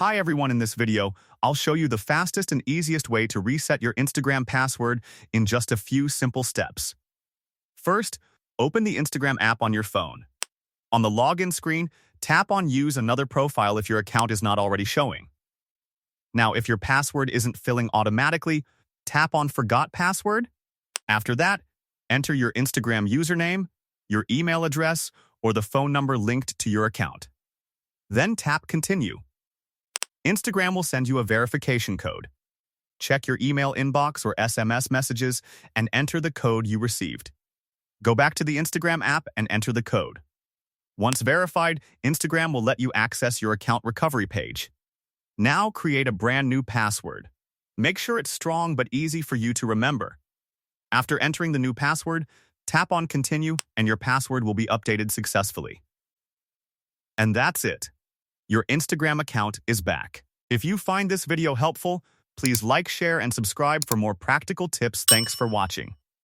Hi everyone, in this video, I'll show you the fastest and easiest way to reset your Instagram password in just a few simple steps. First, open the Instagram app on your phone. On the login screen, tap on Use Another Profile if your account is not already showing. Now, if your password isn't filling automatically, tap on Forgot Password. After that, enter your Instagram username, your email address, or the phone number linked to your account. Then tap Continue. Instagram will send you a verification code. Check your email inbox or SMS messages and enter the code you received. Go back to the Instagram app and enter the code. Once verified, Instagram will let you access your account recovery page. Now create a brand new password. Make sure it's strong but easy for you to remember. After entering the new password, tap on Continue and your password will be updated successfully. And that's it. Your Instagram account is back. If you find this video helpful, please like, share, and subscribe for more practical tips. Thanks for watching.